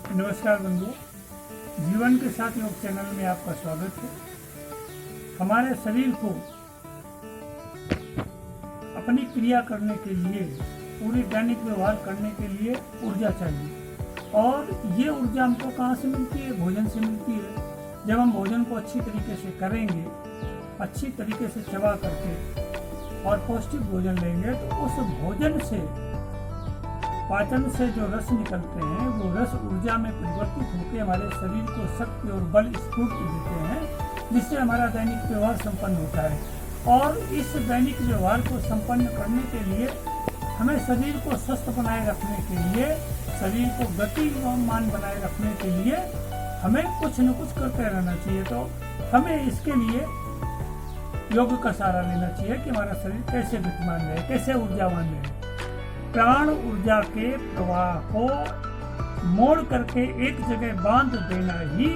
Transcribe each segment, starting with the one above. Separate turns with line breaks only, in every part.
नमस्कार बंधुओं, जीवन के साथ योग चैनल में आपका स्वागत है। हमारे शरीर को अपनी क्रिया करने के लिए, पूरी दैनिक व्यवहार करने के लिए ऊर्जा चाहिए। और ये ऊर्जा हमको कहाँ से मिलती है? भोजन से मिलती है। जब हम भोजन को अच्छी तरीके से करेंगे, अच्छी तरीके से चबा करके और पौष्टिक भोजन लेंगे, तो उस भोजन से, पाचन से जो रस निकलते हैं, वो रस ऊर्जा में परिवर्तित होकर हमारे शरीर को शक्ति और बल स्फूर्ति देते हैं, जिससे हमारा दैनिक व्यवहार संपन्न होता है। और इस दैनिक व्यवहार को संपन्न करने के लिए हमें शरीर को स्वस्थ बनाए रखने के लिए, शरीर को गतिमान बनाए रखने के लिए हमें कुछ न कुछ करते रहना चाहिए। तो हमें इसके लिए योग का सहारा लेना चाहिए कि हमारा शरीर कैसे गतिमान रहे, कैसे ऊर्जावान रहे। प्राण ऊर्जा के प्रवाह को मोड़ करके एक जगह बांध देना ही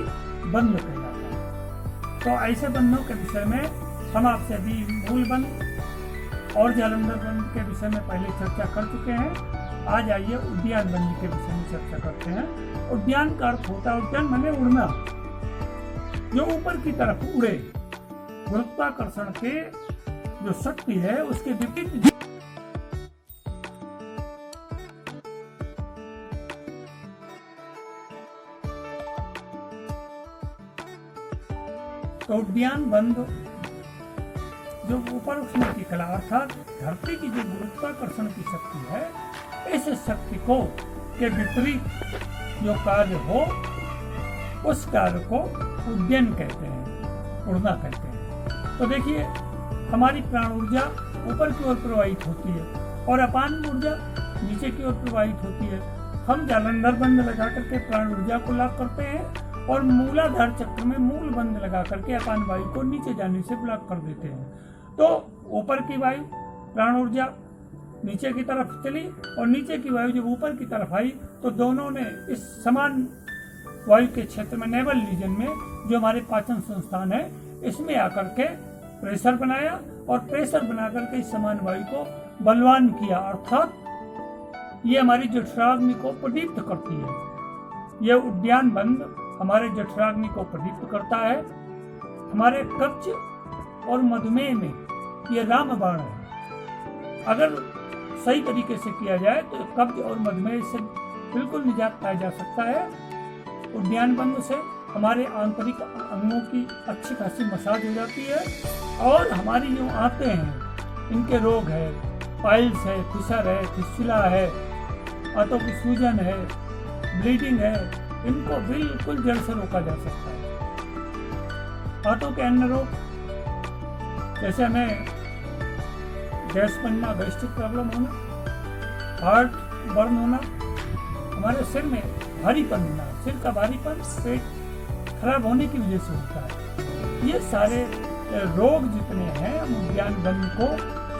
बंध कहलाता है। तो ऐसे बंधों के विषय में हम आपसे अभी मूल बंध और जालंधर बंध के विषय में पहले चर्चा कर चुके हैं। आज आइए उद्यान बंध के विषय में चर्चा करते हैं। उद्यान का अर्थ होता है, उद्यान माने उड़ना, जो ऊपर की तरफ उड़े। गुरुत्वाकर्षण के जो शक्ति है उसके विपरीत तो उद्यान बंध जो ऊपर उठने की कला, अर्थात धरती की जो गुरुत्वाकर्षण की शक्ति है, इस शक्ति को के विपरीत जो कार्य हो, उस कार्य को उद्यन कहते हैं, उड़ना कहते हैं। तो देखिए, हमारी प्राण ऊर्जा ऊपर की ओर प्रवाहित होती है और अपान ऊर्जा नीचे की ओर प्रवाहित होती है। हम जालंधर बंध लगा करके प्राण ऊर्जा को लॉक करते हैं और मूलाधार चक्र में मूल बंध लगा करके अपान वायु को नीचे जाने से ब्लॉक कर देते हैं। तो ऊपर की वायु प्राण ऊर्जा नीचे की तरफ चली और नीचे की वायु जब ऊपर की तरफ आई, तो दोनों ने इस समान वायु के क्षेत्र में, नेवल रीजन में, जो हमारे पाचन संस्थान है, इसमें आकर के प्रेशर बनाया और प्रेशर बना करके इस समान वायु को बलवान किया। अर्थात ये हमारी जठराग्नि को प्रदीप्त करती है। यह उद्यान बंध हमारे जठराग्नि को प्रदीप्त करता है। हमारे कब्ज और मधुमेह में ये रामबाण है। अगर सही तरीके से किया जाए तो कब्ज और मधुमेह से बिल्कुल निजात पाया जा सकता है। उद्यान बंध से हमारे आंतरिक अंगों की अच्छी खासी मसाज हो जाती है और हमारी जो आंतें हैं, इनके रोग है, पाइल्स है, फिशर है, फिस्टुला है, आंतों की सूजन है, ब्लीडिंग है, इनको बिल्कुल जड़ से रोका जा सकता है। हाथों के अन्य रोग, जैसे हमें गैस बनना, गैस्ट्रिक प्रॉब्लम होना, हार्ट बर्न होना, हमारे सिर में भारीपन होना, सिर का भारीपन पेट खराब होने की वजह से होता है। ये सारे रोग जितने हैं, हम उद्यान बंध को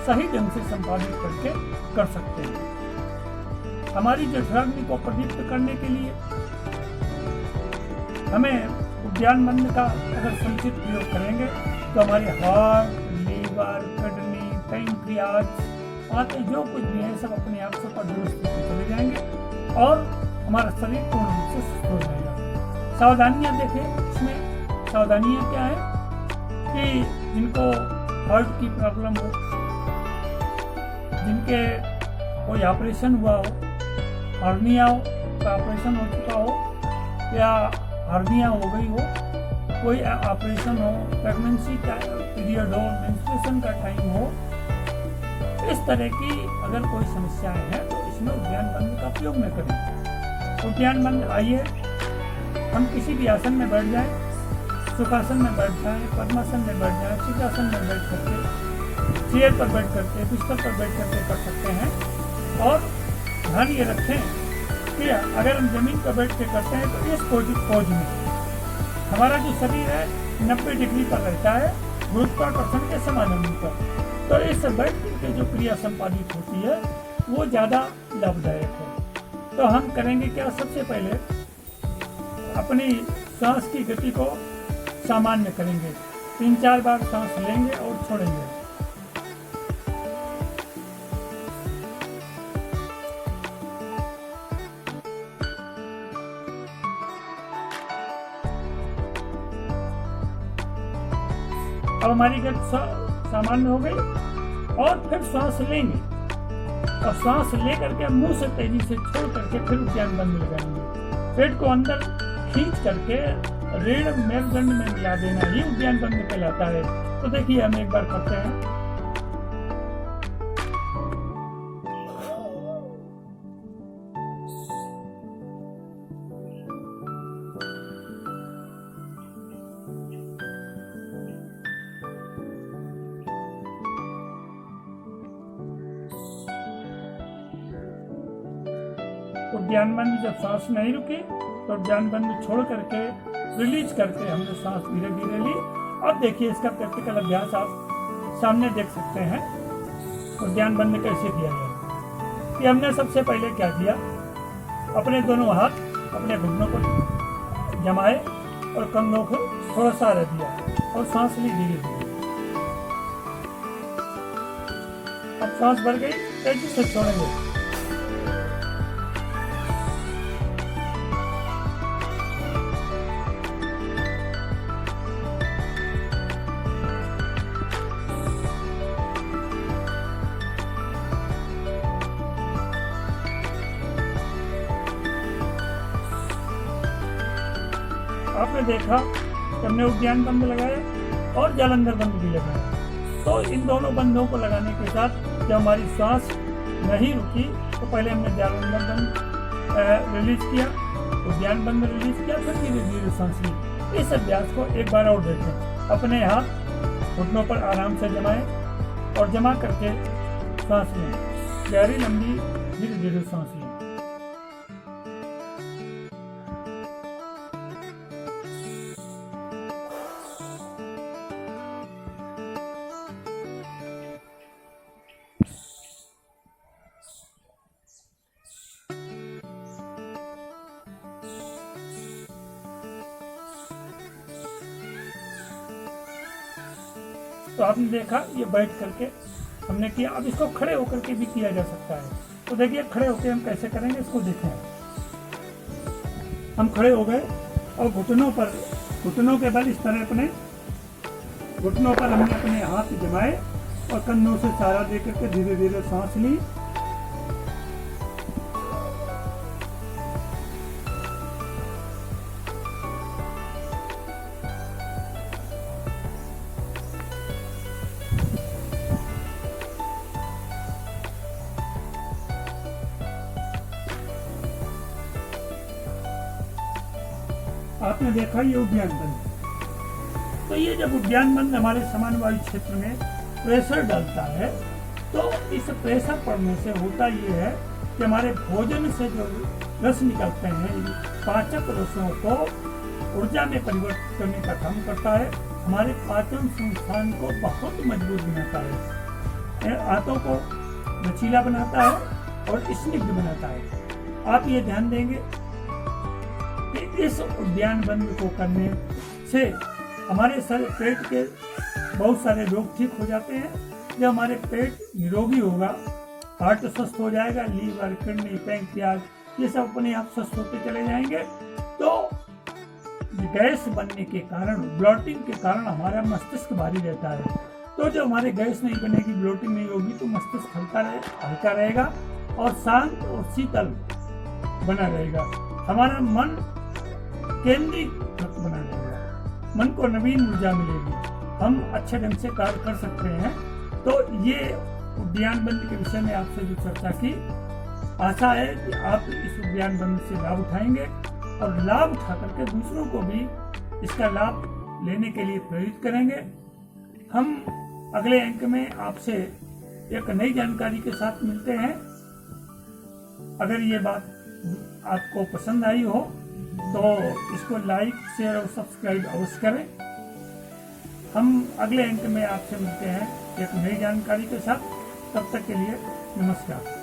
सही ढंग से संपादित करके कर सकते हैं। हमारी जठराग्नि को प्रदीप्त करने के लिए हमें उद्यान बंध का अगर समुचित प्रयोग करेंगे तो हमारे हार्ट, लीवर, किडनी, पैंक्रियाज, आंतें, जो कुछ भी है, सब अपने आप से दुरुस्त होते चले जाएंगे और हमारा शरीर पूर्ण रूप से सुस्त हो जाएगा। सावधानियां देखें, इसमें सावधानियां क्या है कि जिनको हार्ट की प्रॉब्लम हो, जिनके कोई ऑपरेशन हुआ हो, हर्निया का ऑपरेशन हो चुका हो या हर्निया हो गई हो, कोई ऑपरेशन हो, प्रेगनेंसी का पीरियड हो, मेंस्ट्रुएशन का टाइम हो, इस तरह की अगर कोई समस्याएं हैं तो इसमें उद्यान बंध का प्रयोग न करें। उद्यान बंध, आइए हम किसी भी आसन में बैठ जाएं, सुखासन में बैठ जाएं, पद्मासन में बैठ जाएं, शीर्षासन में बैठ करके, चेयर पर बैठ करके, बिस्तर पर बैठ करके कर सकते हैं। और ध्यान ये रखें कि अगर हम जमीन पर बैठ के करते हैं तो इस पोज में हमारा जो शरीर है 90 डिग्री पर रहता है, गुरुत्वाकर्षण के समानांतर। तो इस बैठ के जो क्रिया संपादित होती है वो ज़्यादा लाभदायक है। तो हम करेंगे क्या? सबसे पहले अपनी सांस की गति को सामान्य करेंगे। 3-4 बार सांस लेंगे और छोड़ेंगे। अब हमारी गति सामान्य हो गई और फिर सांस लेंगे और सांस लेकर के मुंह से तेजी से छोड़ करके फिर उद्यान बंद लगाएंगे। पेट को अंदर खींच करके रीढ़ मेरुदंड में मिला देना ही उद्यान बंद कहलाता है। तो देखिए हम एक बार करते हैं। उद्यान बंद जब सांस नहीं रुकी तो उद्यान बंद छोड़ करके रिलीज करके हमने सांस धीरे धीरे ली। अब देखिए इसका प्रैक्टिकल अभ्यास आप सामने देख सकते हैं। उद्यान बंद कैसे किया जाए कि हमने सबसे पहले क्या किया, अपने दोनों हाथ अपने घुटनों को जमाए और कंधों को थोड़ा सा रख दिया और सांस ली धीरे धीरे। अब सांस भर गई, तेजी से छोड़ेंगे। आपने देखा कि हमने उद्यान बंद लगाया और जालंधर बंद भी लगाया। तो इन दोनों बंदों को लगाने के साथ जब हमारी सांस नहीं रुकी तो पहले हमने जालंधर बंद रिलीज किया, उद्यान बंद रिलीज किया, फिर धीरे धीरे सांस ली। इस अभ्यास को एक बार और देखें। अपने हाथ घुटनों पर आराम से जमाएं और जमा करके सांस लें। गहरी लंबी धीरे धीरे सांस लें। तो आपने देखा ये बैठ करके हमने किया। अब इसको खड़े होकर के भी किया जा सकता है। तो देखिए खड़े होकर हम कैसे करेंगे इसको देखें। हम खड़े हो गए और घुटनों के बल इस तरह अपने घुटनों पर हमने अपने हाथ जमाए और कंधों से सहारा दे करके धीरे धीरे सांस ली। आपने देखा ये उद्यान बंद। तो ये जब उद्यान बंद हमारे समान वायु क्षेत्र में प्रेशर डालता है तो इस प्रेशर पड़ने से होता ये है कि हमारे भोजन से जो रस निकलते हैं, पाचक रसों को ऊर्जा में परिवर्तित करने का काम करता है। हमारे पाचन संस्थान को बहुत मजबूत बनाता है, आंतों को लचीला बनाता है और स्निग्ध बनाता है। आप ये ध्यान देंगे कि इस उद्यान बंद को करने से हमारे पेट के बहुत सारे रोग ठीक हो जाते हैं। जब हमारे पेट निरोगी होगा, हार्ट स्वस्थ हो जाएगा, लीवर, किडनी, पैंक्रियाज ये सब अपने आप स्वस्थ होते चले जाएंगे। तो गैस बनने के कारण, ब्लॉटिंग के कारण हमारा मस्तिष्क भारी रहता है। तो जब हमारे गैस नहीं बनेगी, ब्लॉटिंग नहीं होगी तो मस्तिष्क हल्का रहेगा और शांत और शीतल बना रहेगा। हमारा मन केंद्रीकृत बना रहेगा, मन को नवीन ऊर्जा मिलेगी, हम अच्छे ढंग से कार्य कर सकते हैं। तो ये उद्यान बंद के विषय में आपसे जो चर्चा की, आशा है कि आप इस उद्यान बंद से लाभ उठाएंगे और लाभ उठा करके दूसरों को भी इसका लाभ लेने के लिए प्रेरित करेंगे। हम अगले अंक में आपसे एक नई जानकारी के साथ मिलते हैं। अगर ये बात आपको पसंद आई हो तो इसको लाइक, शेयर और सब्सक्राइब अवश्य करें। हम अगले अंक में आपसे मिलते हैं एक नई जानकारी के साथ। तब तक के लिए नमस्कार।